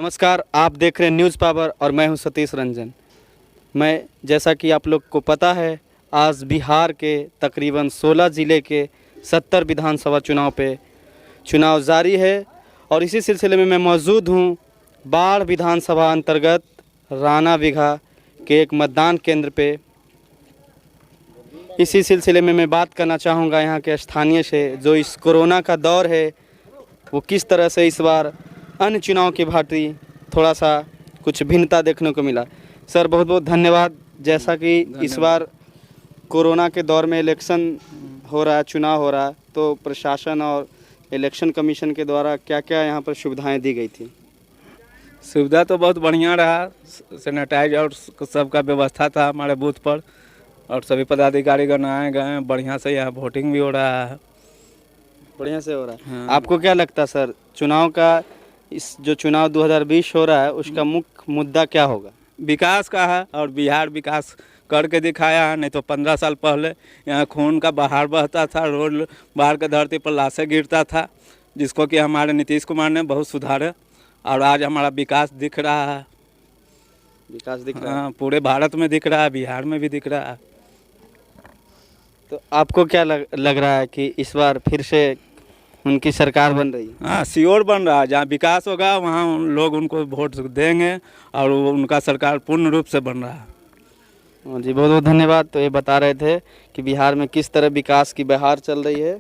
नमस्कार, आप देख रहे हैं न्यूज़ पावर और मैं हूं सतीश रंजन। मैं जैसा कि आप लोग को पता है, आज बिहार के तकरीबन 16 ज़िले के 70 विधानसभा चुनाव पे चुनाव जारी है और इसी सिलसिले में मैं मौजूद हूं बाढ़ विधानसभा अंतर्गत राना बिघा के एक मतदान केंद्र पे। इसी सिलसिले में मैं बात करना चाहूँगा यहाँ के स्थानीय से, जो इस कोरोना का दौर है वो किस तरह से इस बार अन्य चुनाव की भांति थोड़ा सा कुछ भिन्नता देखने को मिला। सर बहुत बहुत धन्यवाद। जैसा कि इस बार कोरोना के दौर में इलेक्शन हो रहा है, चुनाव हो रहा है, तो प्रशासन और इलेक्शन कमीशन के द्वारा क्या क्या यहाँ पर सुविधाएं दी गई थी? सुविधा तो बहुत बढ़िया रहा, सैनिटाइज और सबका व्यवस्था था हमारे बूथ पर और सभी पदाधिकारीगण आए गए हैं। बढ़िया से यहाँ वोटिंग भी हो रहा है, बढ़िया से हो रहा है। हाँ। आपको क्या लगता है सर, चुनाव का इस जो चुनाव 2020 हो रहा है उसका मुख्य मुद्दा क्या होगा? विकास का है और बिहार विकास करके दिखाया है। नहीं तो 15 साल पहले यहाँ खून का बहार बहता था, रोड बाहर के धरती पर लाशें गिरता था, जिसको कि हमारे नीतीश कुमार ने बहुत सुधारे और आज हमारा विकास दिख रहा है। विकास दिख रहा है। हाँ, पूरे भारत में दिख रहा है, बिहार में भी दिख रहा है। तो आपको क्या लग रहा है कि इस बार फिर से उनकी सरकार बन रही है? हाँ, श्योर बन रहा है। जहाँ विकास होगा वहाँ लोग उनको वोट देंगे और वो उनका सरकार पूर्ण रूप से बन रहा है। जी बहुत बहुत धन्यवाद। तो ये बता रहे थे कि बिहार में किस तरह विकास की बहार चल रही है।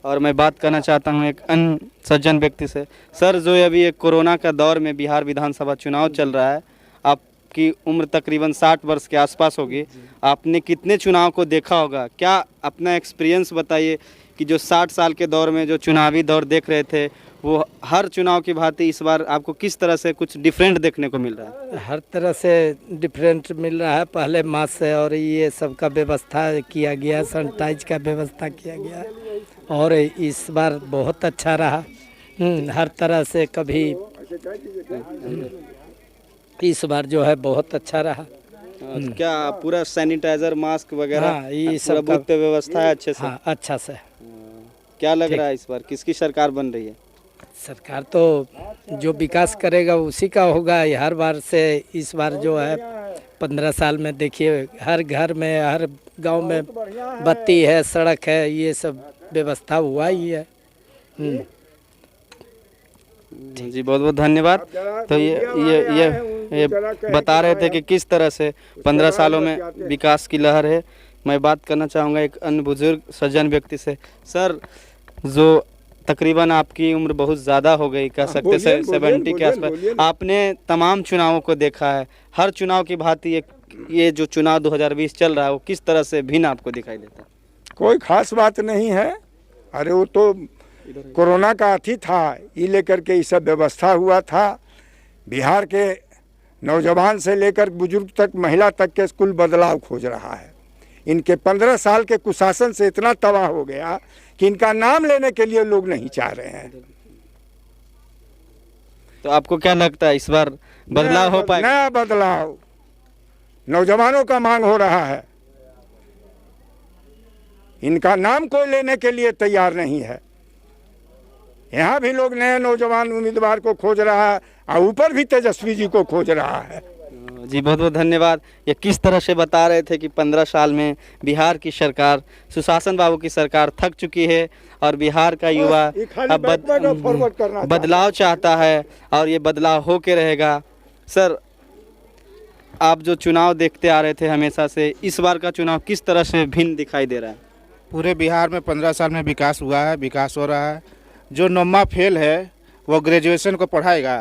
और मैं बात करना चाहता हूँ एक अन्य सज्जन व्यक्ति से। सर, जो अभी एक कोरोना का दौर में बिहार विधानसभा चुनाव चल रहा है, आपकी उम्र तकरीबन 60 वर्ष के आसपास होगी, आपने कितने चुनाव को देखा होगा? क्या अपना एक्सपीरियंस बताइए कि जो 60 साल के दौर में जो चुनावी दौर देख रहे थे, वो हर चुनाव की भांति इस बार आपको किस तरह से कुछ डिफरेंट देखने को मिल रहा है? हर तरह से डिफरेंट मिल रहा है। पहले मास्क और ये सब का व्यवस्था किया गया, सैनिटाइज का व्यवस्था किया गया और इस बार बहुत अच्छा रहा। हर तरह से कभी इस बार जो है बहुत अच्छा रहा। क्या पूरा सैनिटाइजर, मास्क वगैरह हाँ, ये सब बूथ पे व्यवस्था है अच्छे से? हाँ, अच्छा से। क्या लग रहा है इस बार किसकी सरकार बन रही है? सरकार तो जो विकास करेगा उसी का होगा। हर बार से इस बार जो है 15 साल में देखिए हर घर में, हर गांव में बत्ती है, सड़क है, ये सब व्यवस्था हुआ ही है। जी बहुत बहुत धन्यवाद। तो ये बता रहे थे कि किस तरह से 15 सालों में विकास की लहर है। मैं बात करना चाहूँगा एक अन्य बुजुर्ग सज्जन व्यक्ति से। सर, जो तकरीबन आपकी उम्र बहुत ज़्यादा हो गई, कह सकते हैं 70 के आसपास, आपने तमाम चुनावों को देखा है। हर चुनाव की भांति ये जो चुनाव 2020 चल रहा है वो किस तरह से भिन्न आपको दिखाई देता है? कोई खास बात नहीं है। अरे वो तो कोरोना का अथी था, ये लेकर के ये सब व्यवस्था हुआ था। बिहार के नौजवान से लेकर बुजुर्ग तक, महिला तक के कुल बदलाव खोज रहा है। इनके 15 साल के कुशासन से इतना तबाह हो गया कि इनका नाम लेने के लिए लोग नहीं चाह रहे हैं। तो आपको क्या लगता है इस बार बदलाव हो पाएगा? नया बदलाव नौजवानों का मांग हो रहा है। इनका नाम कोई लेने के लिए तैयार नहीं है। यहाँ भी लोग नए नौजवान उम्मीदवार को खोज रहा है और ऊपर भी तेजस्वी जी को खोज रहा है। जी बहुत बहुत धन्यवाद। ये किस तरह से बता रहे थे कि 15 साल में बिहार की सरकार, सुशासन बाबू की सरकार थक चुकी है और बिहार का युवा अब बदलाव चाहता है और ये बदलाव हो के रहेगा। सर, आप जो चुनाव देखते आ रहे थे हमेशा से, इस बार का चुनाव किस तरह से भिन्न दिखाई दे रहा है? पूरे बिहार में 15 साल में विकास हुआ है, विकास हो रहा है। जो नौमा फेल है वो ग्रेजुएशन को पढ़ाएगा,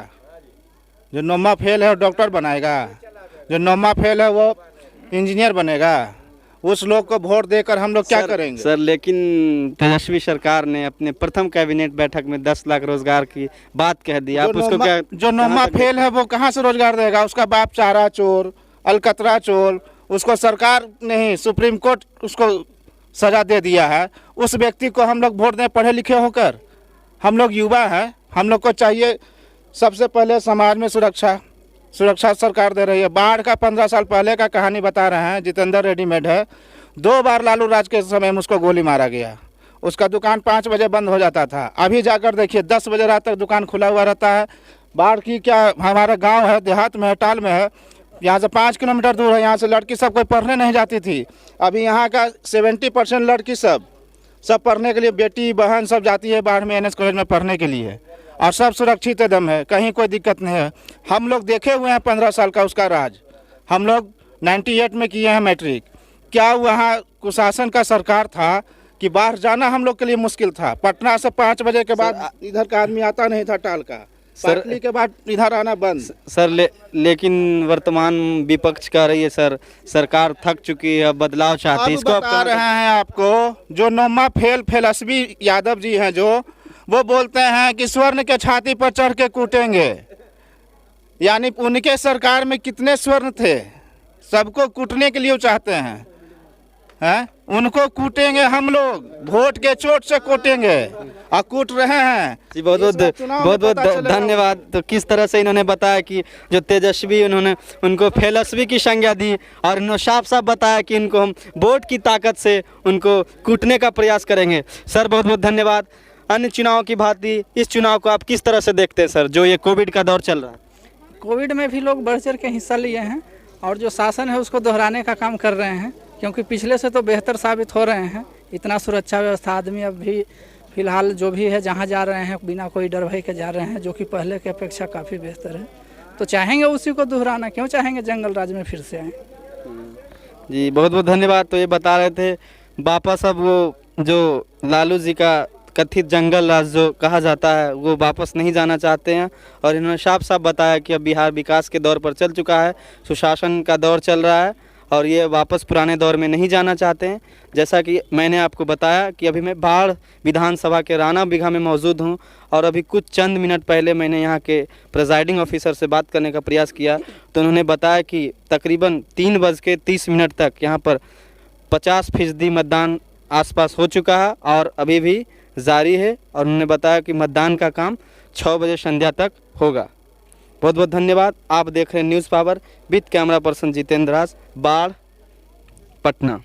जो नौमा फेल है वो डॉक्टर बनाएगा, जो नौमा फेल है वो इंजीनियर बनेगा। उस लोग को वोट देकर हम लोग क्या करेंगे? सर, लेकिन तेजस्वी सरकार ने अपने प्रथम कैबिनेट बैठक में 10 लाख रोजगार की बात कह दी। आप उसको क्या? जो नौमा फेल है वो कहाँ से रोजगार देगा? उसका बाप चारा चोर, अलकतरा चोर, उसको सरकार ने ही, सुप्रीम कोर्ट उसको सजा दे दिया है। उस व्यक्ति को हम लोग वोट दें पढ़े लिखे होकर? हम लोग युवा हैं, हम लोग को चाहिए सबसे पहले समाज में सुरक्षा सरकार दे रही है। बाढ़ का 15 साल पहले का कहानी बता रहे हैं, जितेंद्र रेडीमेड है। 2 बार लालू राज के समय में उसको गोली मारा गया। उसका दुकान 5 बजे बंद हो जाता था। अभी जाकर देखिए 10 बजे रात तक दुकान खुला हुआ रहता है। बाढ़ की क्या, हमारा गांव है, देहात में है, टाल में है, यहाँ से 5 किलोमीटर दूर है। यहाँ से लड़की सब कोई पढ़ने नहीं जाती थी। अभी यहाँ का 70% लड़की सब पढ़ने के लिए, बेटी बहन सब जाती है बाढ़ में NS कॉलेज में पढ़ने के लिए, और सब सुरक्षित एकदम है, कहीं कोई दिक्कत नहीं है। हम लोग देखे हुए हैं 15 साल का उसका राज। हम लोग 98 में किए हैं मैट्रिक। क्या वहाँ कुशासन का सरकार था कि बाहर जाना हम लोग के लिए मुश्किल था। पटना से 5 बजे के बाद इधर का आदमी आता नहीं था टाल का। पाटली के बाद इधर आना बंद। सर लेकिन वर्तमान विपक्ष कह रही है सर सरकार थक चुकी है, अब बदलाव चाहती है। इसको बता रहे हैं आपको, जो नोमा फेलसफी यादव जी हैं, जो वो बोलते हैं कि स्वर्ण के छाती पर चढ़ के कूटेंगे। यानी उनके सरकार में कितने स्वर्ण थे, सबको कूटने के लिए वो चाहते हैं। उनको कूटेंगे हम लोग, वोट के चोट से कूटेंगे, और कूट रहे हैं जी। बहुत बहुत धन्यवाद। तो किस तरह से इन्होंने बताया कि जो तेजस्वी, उन्होंने उनको फेलसफी की संज्ञा दी, और इन्होंने साफ साफ बताया कि इनको हम वोट की ताकत से उनको कूटने का प्रयास करेंगे। सर बहुत बहुत धन्यवाद। अन्य चुनाव की भांति इस चुनाव को आप किस तरह से देखते हैं सर, जो ये कोविड का दौर चल रहा है? कोविड में भी लोग बढ़ चढ़ के हिस्सा लिए हैं, और जो शासन है उसको दोहराने का काम कर रहे हैं, क्योंकि पिछले से तो बेहतर साबित हो रहे हैं। इतना सुरक्षा व्यवस्था, आदमी अब भी फिलहाल जो भी है जहाँ जा रहे हैं बिना कोई डर भय के जा रहे हैं, जो कि पहले के अपेक्षा काफ़ी बेहतर है। तो चाहेंगे उसी को दोहराना, क्यों चाहेंगे जंगल राज में फिर से आए। जी बहुत बहुत धन्यवाद। तो ये बता रहे थे वापस अब वो जो लालू जी का कथित जंगल राज जो कहा जाता है वो वापस नहीं जाना चाहते हैं, और इन्होंने साफ साफ बताया कि अब बिहार विकास के दौर पर चल चुका है, सुशासन का दौर चल रहा है, और ये वापस पुराने दौर में नहीं जाना चाहते हैं। जैसा कि मैंने आपको बताया कि अभी मैं बाढ़ विधानसभा के राणा बिघा में मौजूद हूं, और अभी कुछ चंद मिनट पहले मैंने यहाँ के प्रिजाइडिंग ऑफिसर से बात करने का प्रयास किया, तो उन्होंने बताया कि तकरीबन 3:30 तक यहाँ पर 50% मतदान आसपास हो चुका है, और अभी भी जारी है। और उन्होंने बताया कि मतदान का काम 6 बजे संध्या तक होगा। बहुत बहुत धन्यवाद। आप देख रहे हैं news power with camera person Jitendra Raj, Barh, Patna.